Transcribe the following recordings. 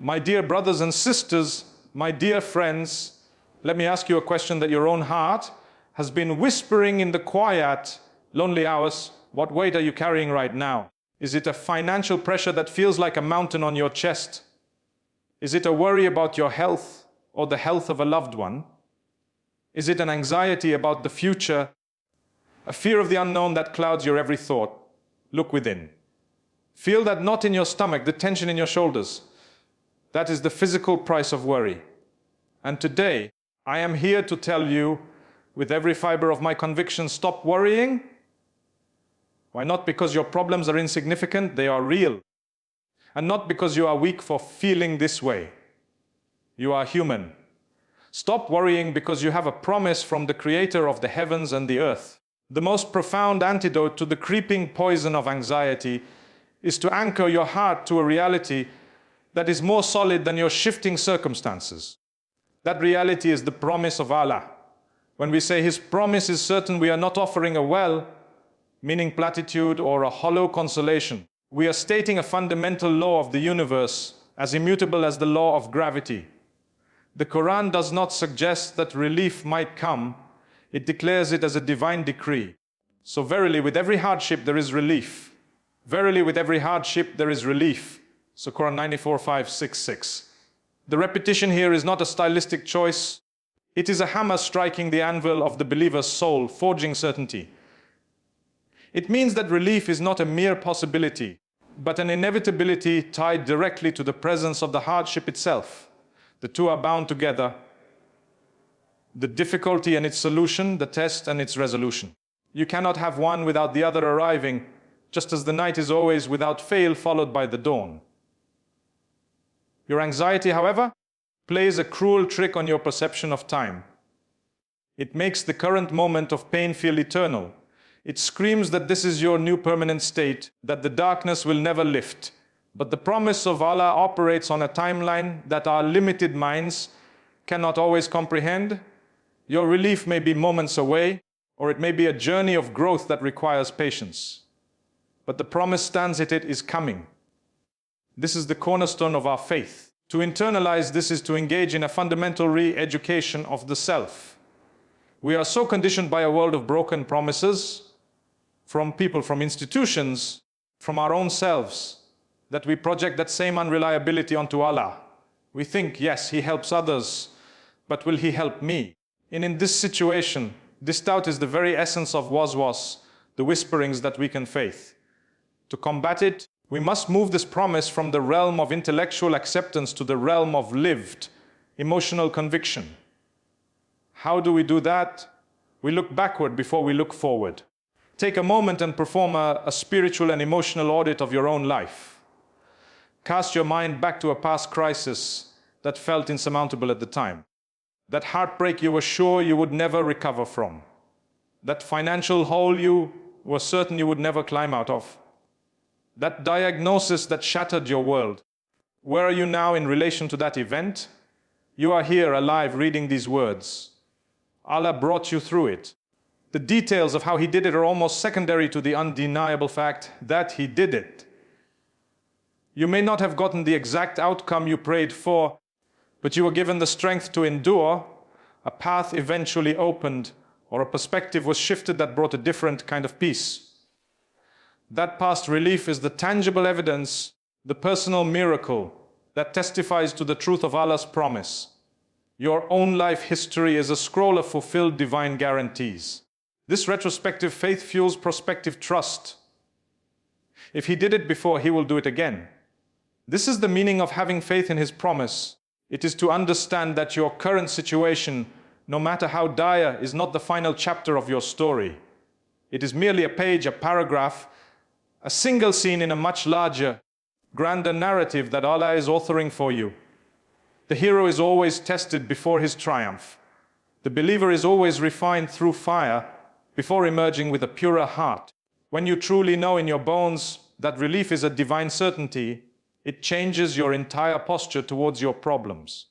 My dear brothers and sisters, my dear friends, let me ask you a question that your own heart has been whispering in the quiet, lonely hours. What weight are you carrying right now? Is it a financial pressure that feels like a mountain on your chest? Is it a worry about your health or the health of a loved one? Is it an anxiety about the future? A fear of the unknown that clouds your every thought? Look within. Feel that knot in your stomach, the tension in your shoulders. That is the physical price of worry. And today, I am here to tell you, with every fiber of my conviction, stop worrying. Why not? Because your problems are insignificant, they are real. And not because you are weak for feeling this way. You are human. Stop worrying because you have a promise from the Creator of the heavens and the earth. The most profound antidote to the creeping poison of anxiety is to anchor your heart to a reality that is more solid than your shifting circumstances. That reality is the promise of Allah. When we say His promise is certain, we are not offering a well-meaning platitude or a hollow consolation. We are stating a fundamental law of the universe, as immutable as the law of gravity. The Quran does not suggest that relief might come. It declares it as a divine decree. So verily, with every hardship there is relief. Verily, with every hardship there is relief. So Quran 94:5-6-6. The repetition here is not a stylistic choice. It is a hammer striking the anvil of the believer's soul, forging certainty. It means that relief is not a mere possibility, but an inevitability tied directly to the presence of the hardship itself. The two are bound together. The difficulty and its solution, the test and its resolution. You cannot have one without the other arriving, just as the night is always without fail followed by the dawn. Your anxiety, however, plays a cruel trick on your perception of time. It makes the current moment of pain feel eternal. It screams that this is your new permanent state, that the darkness will never lift. But the promise of Allah operates on a timeline that our limited minds cannot always comprehend. Your relief may be moments away, or it may be a journey of growth that requires patience. But the promise stands it is coming. This is the cornerstone of our faith. To internalize this is to engage in a fundamental re-education of the self. We are so conditioned by a world of broken promises, from people, from institutions, from our own selves, that we project that same unreliability onto Allah. We think, yes, He helps others, but will He help me? And in this situation, this doubt is the very essence of waswas, the whisperings that weaken faith. To combat it, we must move this promise from the realm of intellectual acceptance to the realm of lived, emotional conviction. How do we do that? We look backward before we look forward. Take a moment and perform a spiritual and emotional audit of your own life. Cast your mind back to a past crisis that felt insurmountable at the time. That heartbreak you were sure you would never recover from. That financial hole you were certain you would never climb out of. That diagnosis that shattered your world. Where are you now in relation to that event? You are here alive reading these words. Allah brought you through it. The details of how He did it are almost secondary to the undeniable fact that He did it. You may not have gotten the exact outcome you prayed for, but you were given the strength to endure. A path eventually opened, or a perspective was shifted that brought a different kind of peace. That past relief is the tangible evidence, the personal miracle that testifies to the truth of Allah's promise. Your own life history is a scroll of fulfilled divine guarantees. This retrospective faith fuels prospective trust. If He did it before, He will do it again. This is the meaning of having faith in His promise. It is to understand that your current situation, no matter how dire, is not the final chapter of your story. It is merely a page, a paragraph, a single scene in a much larger, grander narrative that Allah is authoring for you. The hero is always tested before his triumph. The believer is always refined through fire before emerging with a purer heart. When you truly know in your bones that relief is a divine certainty, it changes your entire posture towards your problems.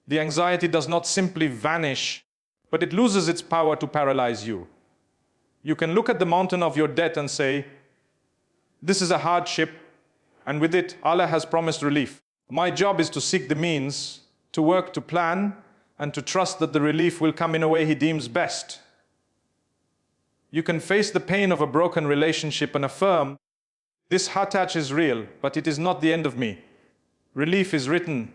The anxiety does not simply vanish, but it loses its power to paralyze you. You can look at the mountain of your debt and say, this is a hardship, and with it, Allah has promised relief. My job is to seek the means, to work, to plan, and to trust that the relief will come in a way He deems best. You can face the pain of a broken relationship and affirm, this heartache is real, but it is not the end of me. Relief is written.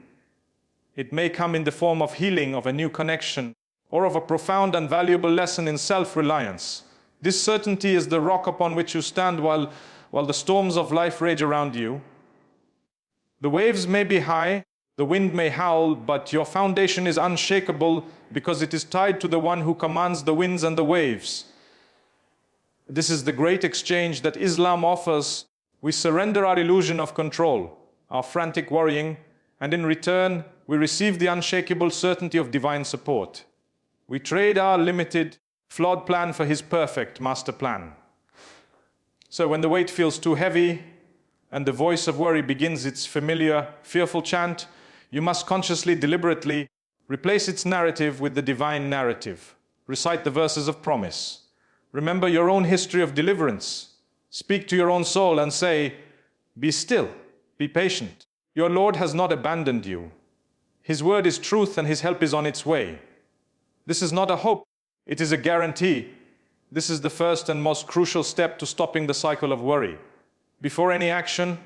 It may come in the form of healing, of a new connection, or of a profound and valuable lesson in self-reliance. This certainty is the rock upon which you stand while the storms of life rage around you. The waves may be high, the wind may howl, but your foundation is unshakable because it is tied to the one who commands the winds and the waves. This is the great exchange that Islam offers. We surrender our illusion of control, our frantic worrying, and in return, we receive the unshakable certainty of divine support. We trade our limited, flawed plan for His perfect master plan. So when the weight feels too heavy and the voice of worry begins its familiar, fearful chant, you must consciously, deliberately replace its narrative with the divine narrative. Recite the verses of promise. Remember your own history of deliverance. Speak to your own soul and say, be still, be patient. Your Lord has not abandoned you. His word is truth and His help is on its way. This is not a hope, it is a guarantee. This is the first and most crucial step to stopping the cycle of worry. Before any action,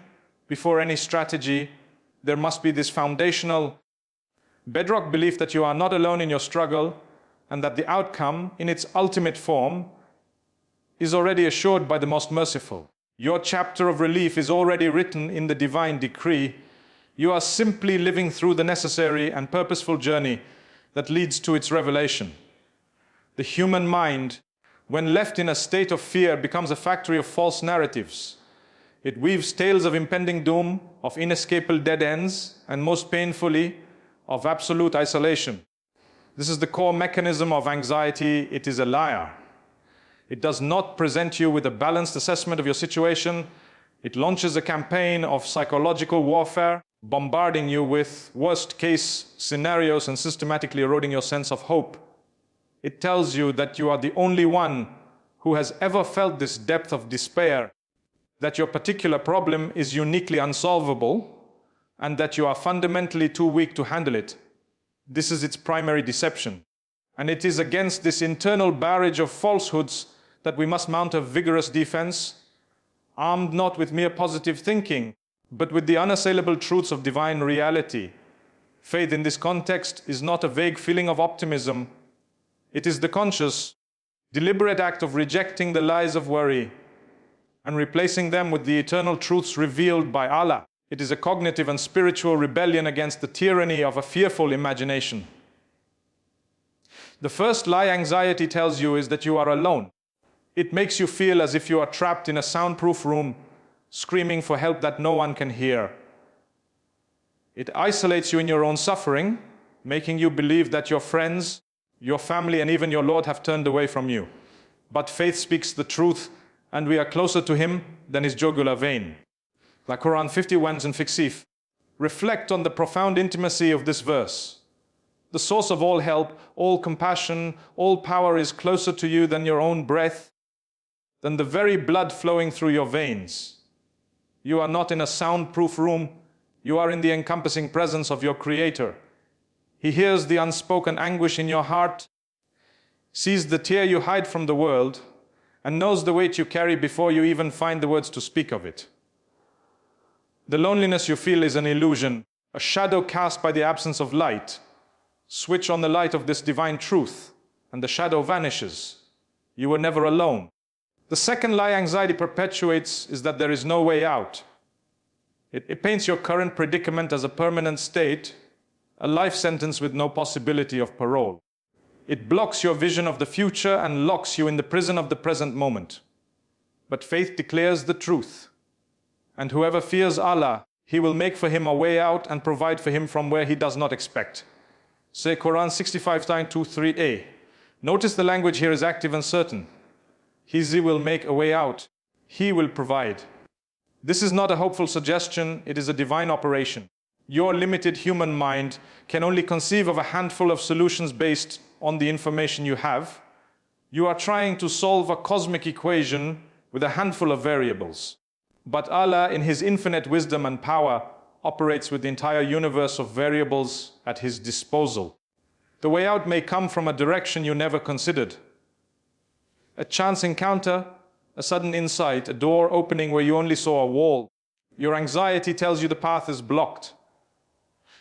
before any strategy, there must be this foundational bedrock belief that you are not alone in your struggle and that the outcome, in its ultimate form, is already assured by the most merciful. Your chapter of relief is already written in the divine decree. You are simply living through the necessary and purposeful journey that leads to its revelation. The human mind, when left in a state of fear, becomes a factory of false narratives. It weaves tales of impending doom, of inescapable dead ends, and most painfully, of absolute isolation. This is the core mechanism of anxiety. It is a liar. It does not present you with a balanced assessment of your situation. It launches a campaign of psychological warfare, bombarding you with worst-case scenarios and systematically eroding your sense of hope. It tells you that you are the only one who has ever felt this depth of despair, that your particular problem is uniquely unsolvable, and that you are fundamentally too weak to handle it. This is its primary deception. And it is against this internal barrage of falsehoods that we must mount a vigorous defense, armed not with mere positive thinking, but with the unassailable truths of divine reality. Faith in this context is not a vague feeling of optimism. It is the conscious, deliberate act of rejecting the lies of worry and replacing them with the eternal truths revealed by Allah. It is a cognitive and spiritual rebellion against the tyranny of a fearful imagination. The first lie anxiety tells you is that you are alone. It makes you feel as if you are trapped in a soundproof room, screaming for help that no one can hear. It isolates you in your own suffering, making you believe that your friends, your family, and even your Lord have turned away from you. But faith speaks the truth, and we are closer to Him than His jugular vein. La Quran 51 and Fiksif. Reflect on the profound intimacy of this verse. The source of all help, all compassion, all power is closer to you than your own breath, than the very blood flowing through your veins. You are not in a soundproof room. You are in the encompassing presence of your Creator. He hears the unspoken anguish in your heart, sees the tear you hide from the world, and knows the weight you carry before you even find the words to speak of it. The loneliness you feel is an illusion, a shadow cast by the absence of light. Switch on the light of this divine truth, and the shadow vanishes. You were never alone. The second lie anxiety perpetuates is that there is no way out. It paints your current predicament as a permanent state, a life sentence with no possibility of parole. It blocks your vision of the future and locks you in the prison of the present moment. But faith declares the truth. And whoever fears Allah, He will make for him a way out and provide for him from where he does not expect. Say Quran 65:2-3a. Notice the language here is active and certain. He will make a way out. He will provide. This is not a hopeful suggestion, it is a divine operation. Your limited human mind can only conceive of a handful of solutions based on the information you have. You are trying to solve a cosmic equation with a handful of variables. But Allah, in His infinite wisdom and power, operates with the entire universe of variables at his disposal. The way out may come from a direction you never considered. A chance encounter, a sudden insight, a door opening where you only saw a wall. Your anxiety tells you the path is blocked.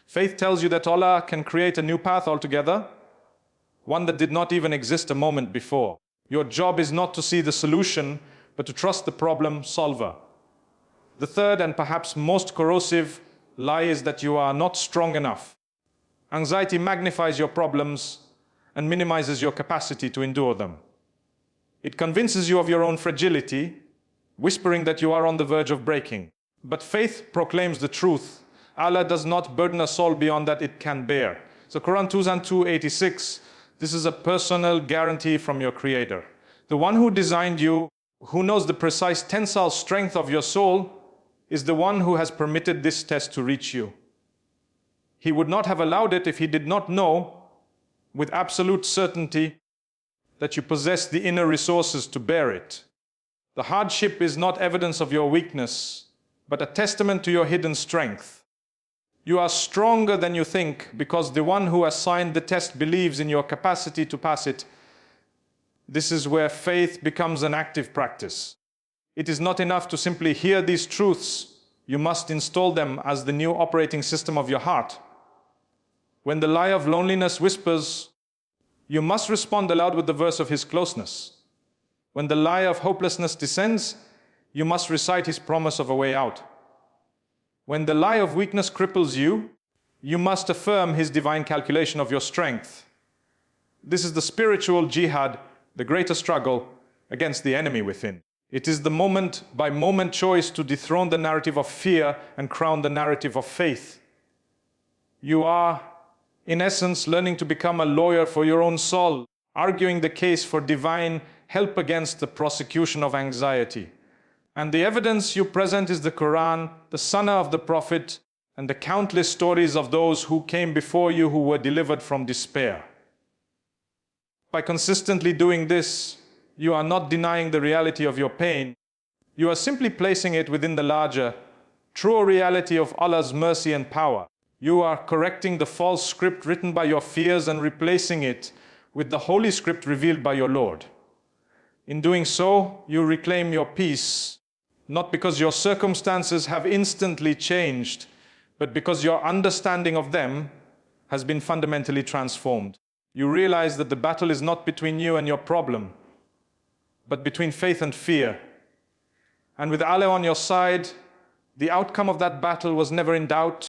Faith tells you that Allah can create a new path altogether, one that did not even exist a moment before. Your job is not to see the solution, but to trust the problem solver. The third and perhaps most corrosive lie is that you are not strong enough. Anxiety magnifies your problems and minimizes your capacity to endure them. It convinces you of your own fragility, whispering that you are on the verge of breaking. But faith proclaims the truth. Allah does not burden a soul beyond that it can bear. So Quran 2:86, this is a personal guarantee from your Creator. The one who designed you, who knows the precise tensile strength of your soul, is the one who has permitted this test to reach you. He would not have allowed it if he did not know with absolute certainty that you possess the inner resources to bear it. The hardship is not evidence of your weakness, but a testament to your hidden strength. You are stronger than you think because the one who assigned the test believes in your capacity to pass it. This is where faith becomes an active practice. It is not enough to simply hear these truths. You must install them as the new operating system of your heart. When the lie of loneliness whispers, you must respond aloud with the verse of His closeness. When the lie of hopelessness descends, you must recite His promise of a way out. When the lie of weakness cripples you, you must affirm His divine calculation of your strength. This is the spiritual jihad, the greater struggle against the enemy within. It is the moment-by-moment choice to dethrone the narrative of fear and crown the narrative of faith. You are, in essence, learning to become a lawyer for your own soul, arguing the case for divine help against the prosecution of anxiety. And the evidence you present is the Quran, the Sunnah of the Prophet, and the countless stories of those who came before you who were delivered from despair. By consistently doing this, you are not denying the reality of your pain. You are simply placing it within the larger, truer reality of Allah's mercy and power. You are correcting the false script written by your fears and replacing it with the holy script revealed by your Lord. In doing so, you reclaim your peace, not because your circumstances have instantly changed, but because your understanding of them has been fundamentally transformed. You realize that the battle is not between you and your problem, but between faith and fear. And with Allah on your side, the outcome of that battle was never in doubt.